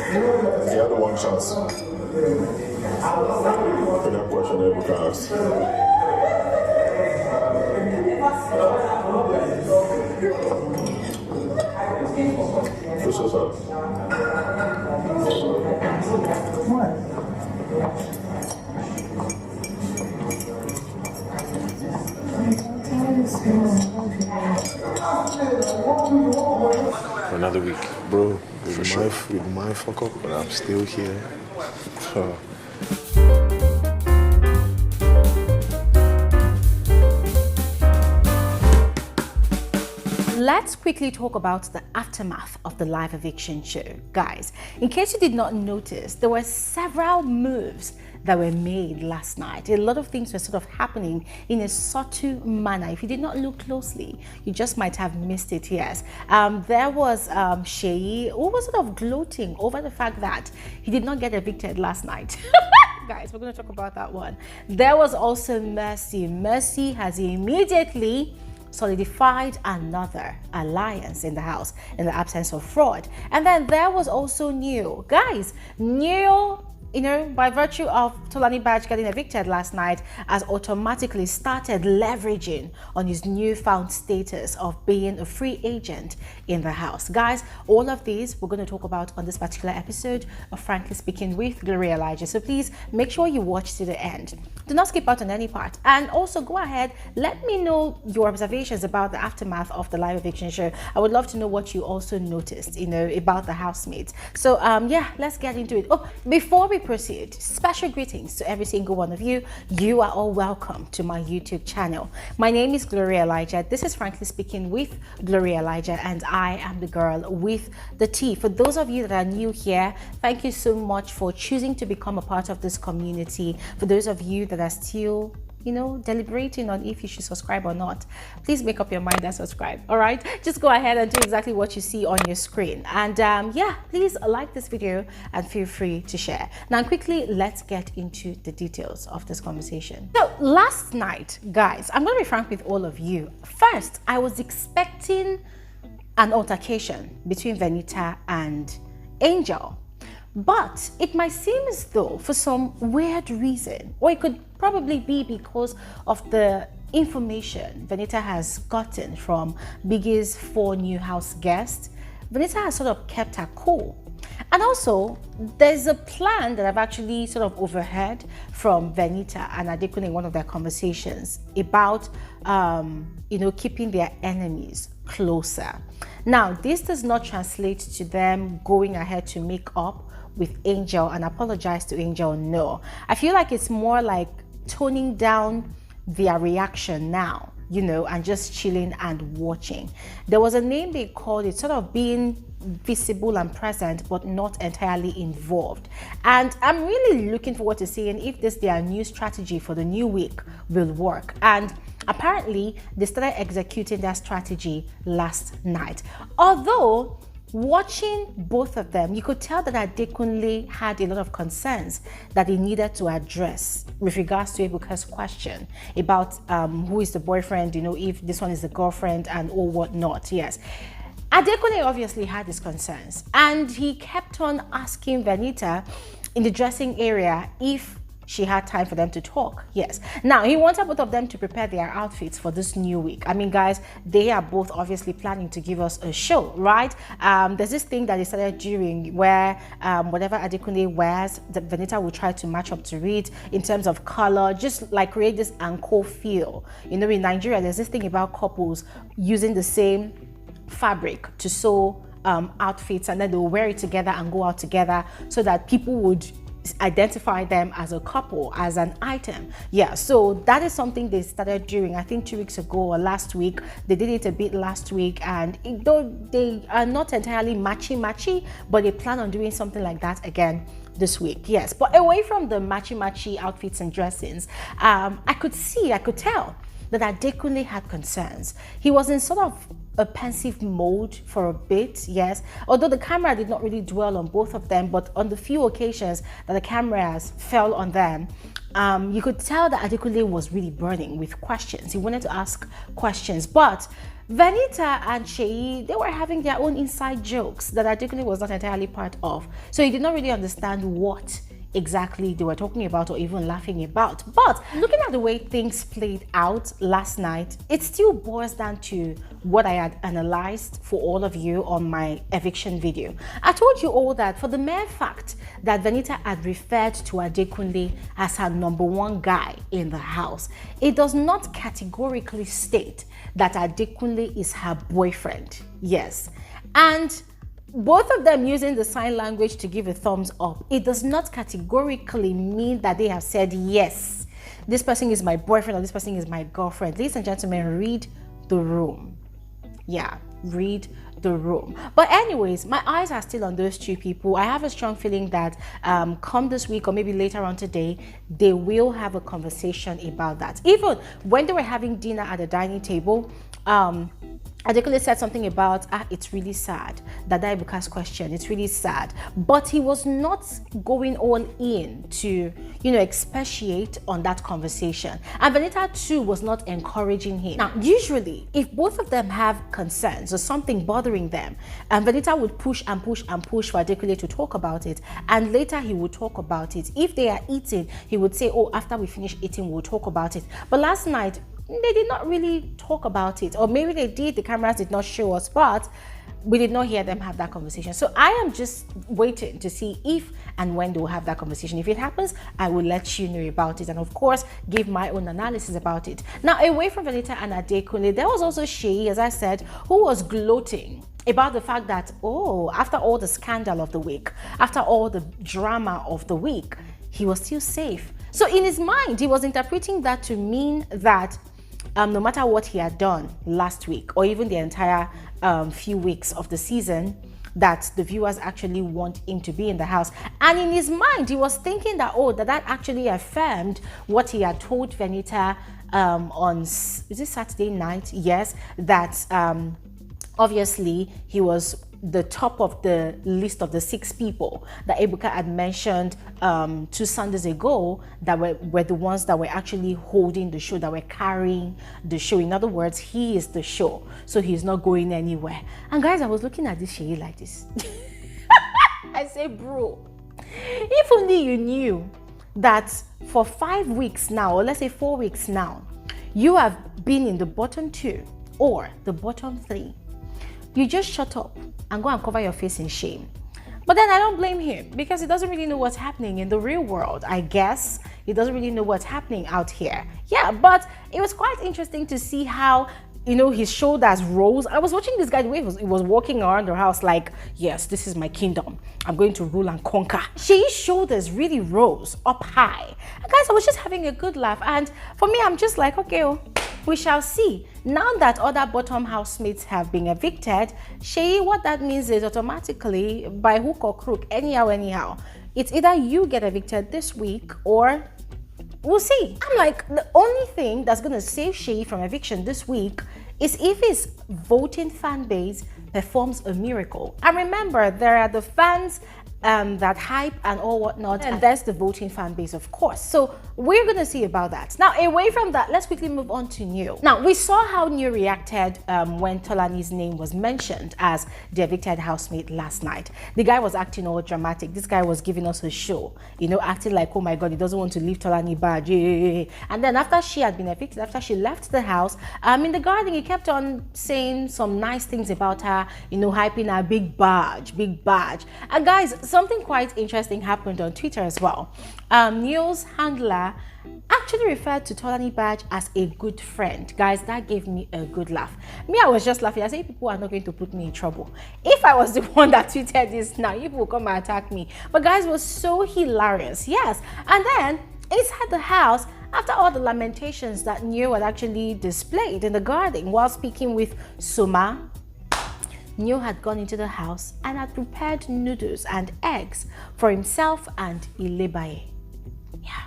He had one chance. For that question Ebuka asked. Who's so sad? Another week, bro. We might fuck up, but I'm still here. Let's quickly talk about the aftermath of the live eviction show. Guys, in case you did not notice, there were several moves that were made last night. A lot of things were sort of happening in a subtle manner. If you did not look closely, you just might have missed it. Yes, there was Seyi, who was sort of gloating over the fact that he did not get evicted last night. Guys, we're going to talk about that one. There was also Mercy. Mercy has immediately solidified another alliance in the house in the absence of fraud. And then there was also Neo. Guys, Neo, you know, by virtue of Tolani Badge getting evicted last night, has automatically started leveraging on his newfound status of being a free agent in the house. Guys, all of these we're going to talk about on this particular episode of Frankly Speaking with Bbnaija. So please make sure you watch to the end. Do not skip out on any part. And also go ahead, let me know your observations about the aftermath of the live eviction show. I would love to know what you also noticed, you know, about the housemates. So yeah, let's get into it. Oh, before we proceed, special greetings to every single one of you. You are all welcome to my YouTube channel. My name is Bbnaija. This is Frankly Speaking with Bbnaija, and I am the girl with the T. For those of you that are new here, thank you so much for choosing to become a part of this community. For those of you that are still, you know, deliberating on if you should subscribe or not, please make up your mind and subscribe. All right, just go ahead and do exactly what you see on your screen. And yeah, please like this video and feel free to share. Now quickly, let's get into the details of this conversation. So last night, guys, I'm going to be frank with all of you. First, I was expecting an altercation between Venita and Angel, but it might seem as though for some weird reason, or it could probably be because of the information Venita has gotten from Biggie's 4 new house guests, Venita has sort of kept her cool. And also, there's a plan that I've actually sort of overheard from Venita and Adekunle in one of their conversations about, you know, keeping their enemies closer. Now, this does not translate to them going ahead to make up with Angel and apologize to Angel. No, I feel like it's more like toning down their reaction now, you know, and just chilling and watching. There was a name they called it, sort of being visible and present but not entirely involved. And I'm really looking forward to seeing if this their new strategy for the new week will work. And apparently they started executing that strategy last night. Although watching both of them, you could tell that Adekunle had a lot of concerns that he needed to address with regards to Ebuka's question about who is the boyfriend, you know, if this one is the girlfriend and or whatnot. Yes, Adekunle obviously had his concerns, and he kept on asking Venita in the dressing area if she had time for them to talk. Yes. Now, he wanted both of them to prepare their outfits for this new week. I mean, guys, they are both obviously planning to give us a show, right? There's this thing that they started doing where whatever Adekunle wears, the Venita will try to match up to it in terms of color, just like create this encore feel. You know, in Nigeria, there's this thing about couples using the same fabric to sew outfits, and then they'll wear it together and go out together so that people would identify them as a couple, as an item. Yeah, so that is something they started doing, I think 2 weeks ago or last week. They did it a bit last week, and though they are not entirely matchy, but they plan on doing something like that again this week. Yes, but away from the matchy outfits and dressings, I could tell that Adekunle had concerns. He was in sort of a pensive mode for a bit, yes, although the camera did not really dwell on both of them, but on the few occasions that the cameras fell on them, you could tell that Adekunle was really burning with questions. He wanted to ask questions, but Venita and Seyi, they were having their own inside jokes that Adekunle was not entirely part of. So he did not really understand what exactly they were talking about or even laughing about. But looking at the way things played out last night, it still boils down to what I had analyzed for all of you on my eviction video. I told you all that for the mere fact that Venita had referred to Adekunle as her #1 guy in the house, it does not categorically state that Adekunle is her boyfriend. Yes. And both of them using the sign language to give a thumbs up, it does not categorically mean that they have said, yes, this person is my boyfriend or this person is my girlfriend. Ladies and gentlemen, read the room. Yeah, read the room. But anyways, my eyes are still on those two people. I have a strong feeling that come this week or maybe later on today, they will have a conversation about that. Even when they were having dinner at the dining table, Adekunle said something about, it's really sad, that Ebuka's question, it's really sad. But he was not going all in to, expatiate on that conversation. And Venita too was not encouraging him. Now, usually, if both of them have concerns or something bothering them, and Venita would push and push and push for Adekunle to talk about it, and later he would talk about it. If they are eating, he would say, oh, after we finish eating, we'll talk about it. But last night, they did not really talk about it, or maybe they did, the cameras did not show us, but we did not hear them have that conversation. So I am just waiting to see if and when they will have that conversation. If it happens, I will let you know about it, and of course give my own analysis about it. Now, away from Venita and Adekunle, there was also Seyi, as I said, who was gloating about the fact that, oh, after all the scandal of the week, after all the drama of the week, he was still safe. So in his mind, he was interpreting that to mean that no matter what he had done last week or even the entire few weeks of the season, that the viewers actually want him to be in the house. And in his mind, he was thinking that, oh, that actually affirmed what he had told Venita on, is it Saturday night? Yes, that obviously he was the top of the list of the 6 people that Ebuka had mentioned 2 Sundays ago that were the ones that were actually holding the show, that were carrying the show. In other words, he is the show, so he's not going anywhere. And guys, I was looking at this Seyi like this. I say, bro, if only you knew that for 5 weeks now, or let's say 4 weeks now, you have been in the bottom 2 or the bottom 3. You just shut up and go and cover your face in shame. But then I don't blame him, because he doesn't really know what's happening in the real world. I guess he doesn't really know what's happening out here. Yeah, but it was quite interesting to see how, his shoulders rose. I was watching this guy, the way he was walking around the house like, yes, this is my kingdom. I'm going to rule and conquer. Seyi's shoulders really rose up high. And guys, I was just having a good laugh. And for me, I'm just like, okay, we shall see. Now that other bottom housemates have been evicted, Seyi, what that means is automatically, by hook or crook, anyhow, it's either you get evicted this week or we'll see. I'm like, the only thing that's going to save Seyi from eviction this week is if his voting fan base performs a miracle. And remember, there are the fans that hype and all whatnot, and there's the voting fan base, of course. So we're gonna see about that. Now, away from that, let's quickly move on to New. Now, we saw how New reacted when Tolani's name was mentioned as the evicted housemate last night. The guy was acting all dramatic. This guy was giving us a show, acting like, oh my God, he doesn't want to leave Tolani badge. And then after she had been evicted, after she left the house, in the garden, he kept on saying some nice things about her, hyping her big badge. And guys, something quite interesting happened on Twitter as well. New's handler actually referred to Tolani Badge as a good friend. Guys, that gave me a good laugh. Me, I was just laughing. I said, people are not going to put me in trouble. If I was the one that tweeted this now, people will come and attack me. But guys, it was so hilarious. Yes. And then inside the house, after all the lamentations that New had actually displayed in the garden while speaking with Suma, New had gone into the house and had prepared noodles and eggs for himself and ilebaye. Yeah.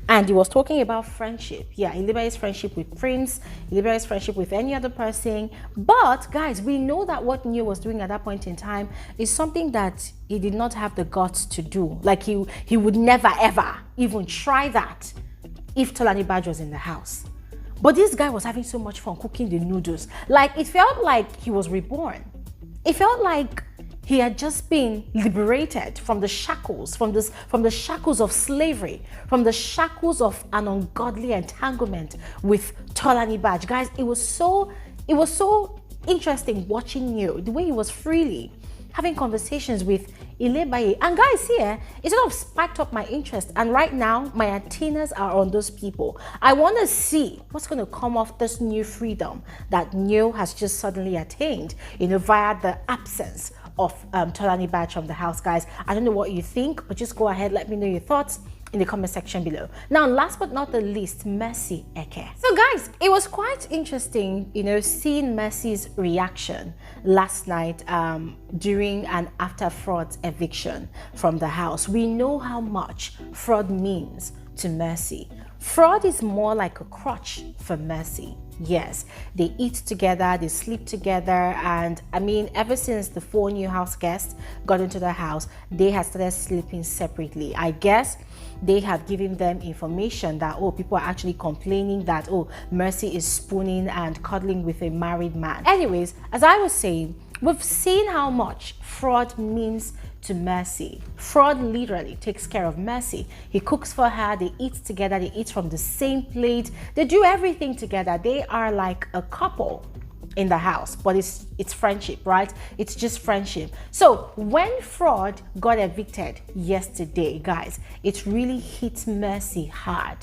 And he was talking about friendship. Yeah, ilebaye's friendship with Prince, ilebaye's friendship with any other person. But guys, we know that what New was doing at that point in time is something that he did not have the guts to do. Like he would never ever even try that if Tolani Badge was in the house. But this guy was having so much fun cooking the noodles. Like, it felt like he was reborn. It felt like he had just been liberated from the shackles, from the shackles of slavery, from the shackles of an ungodly entanglement with Bbnaija. Guys, it was so interesting watching you, the way he was freely having conversations with ilebaye. And guys, here, it sort of spiked up my interest. And right now, my antennas are on those people. I want to see what's going to come off this new freedom that Nyo has just suddenly attained, you know, via the absence of Bbnaija from the house. Guys, I don't know what you think, but just go ahead, let me know your thoughts in the comment section below. Now, last but not the least, Mercy Eke. So guys, it was quite interesting, you know, seeing Mercy's reaction last night during and after Fraud's eviction from the house. We know how much Fraud means to Mercy. Fraud is more like a crutch for Mercy. Yes, they eat together, they sleep together, and I mean, ever since the 4 new house guests got into the house, they had started sleeping separately. I guess they have given them information that, oh, people are actually complaining that, oh, Mercy is spooning and cuddling with a married man. Anyways, as I was saying, we've seen how much Fraud means to Mercy. Fraud literally takes care of Mercy. He cooks for her, they eat together, they eat from the same plate, they do everything together. They are like a couple in the house, but it's friendship, right? It's just friendship. So when Fraud got evicted yesterday, guys, it really hit Mercy hard.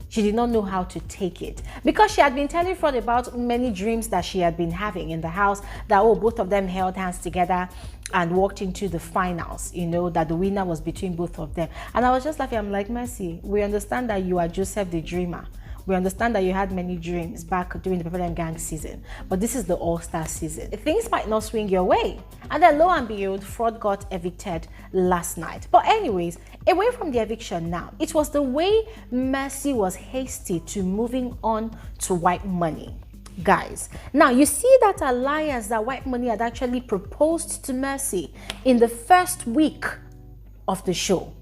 She did not know how to take it because she had been telling Fraud about many dreams that she had been having in the house, that, oh, both of them held hands together and walked into the finals, you know, that the winner was between both of them. And I was just laughing. I'm like, Mercy, we understand that you are Joseph the dreamer. We understand that you had many dreams back during the PERE gang season, but this is the all-star season. Things might not swing your way. And then lo and behold, Fraud got evicted last night. But anyways, away from the eviction now, it was the way Mercy was hasty to moving on to White Money. Guys, now you see that alliance that White Money had actually proposed to Mercy in the first week of the show.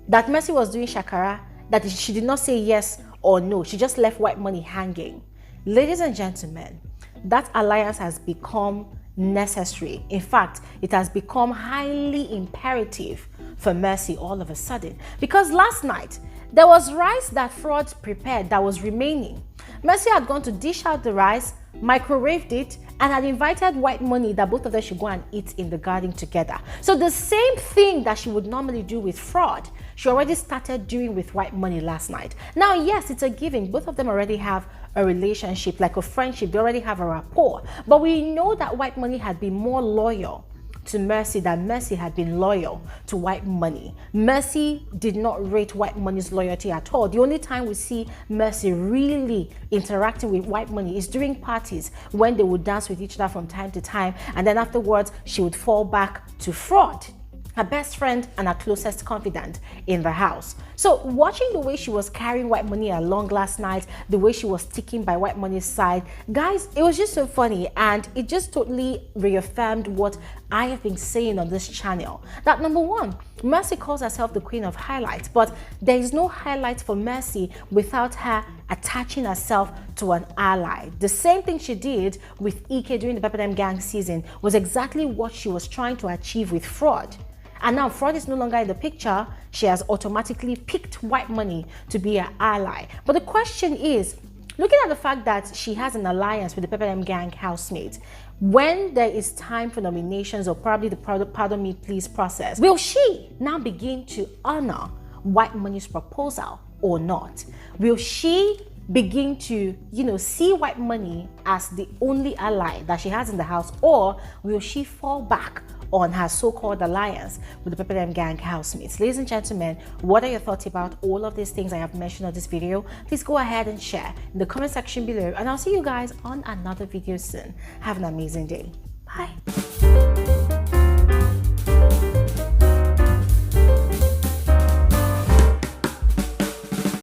That Mercy was doing shakara, that she did not say yes or no, she just left White Money hanging. Ladies and gentlemen, that alliance has become necessary. In fact, it has become highly imperative for Mercy all of a sudden, because last night there was rice that Fraud prepared that was remaining. Mercy had gone to dish out the rice, microwaved it, and had invited White Money that both of them should go and eat in the garden together. So the same thing that she would normally do with Fraud, she already started doing with White Money last night. Now, yes, it's a giving. Both of them already have a relationship, like a friendship. They already have a rapport. But we know that White Money had been more loyal to Mercy than Mercy had been loyal to White Money. Mercy did not rate White Money's loyalty at all. The only time we see Mercy really interacting with White Money is during parties, when they would dance with each other from time to time, and then afterwards she would fall back to Fraud, her best friend and her closest confidant in the house. So watching the way she was carrying White Money along last night, the way she was sticking by White Money's side, guys, it was just so funny, and it just totally reaffirmed what I have been saying on this channel. That number one, Mercy calls herself the queen of highlights, but there is no highlight for Mercy without her attaching herself to an ally. The same thing she did with EK during the PERE gang season was exactly what she was trying to achieve with Fraud. And now Fraud is no longer in the picture. She has automatically picked White Money to be her ally. But the question is, looking at the fact that she has an alliance with the PERE gang housemates, when there is time for nominations or probably the pardon me please process, will she now begin to honor White Money's proposal or not? Will she begin to, you know, see White Money as the only ally that she has in the house, or will she fall back on her so-called alliance with the PERE gang housemates? Ladies and gentlemen, what are your thoughts about all of these things I have mentioned on this video? Please go ahead and share in the comment section below, and I'll see you guys on another video soon. Have an amazing day. Bye.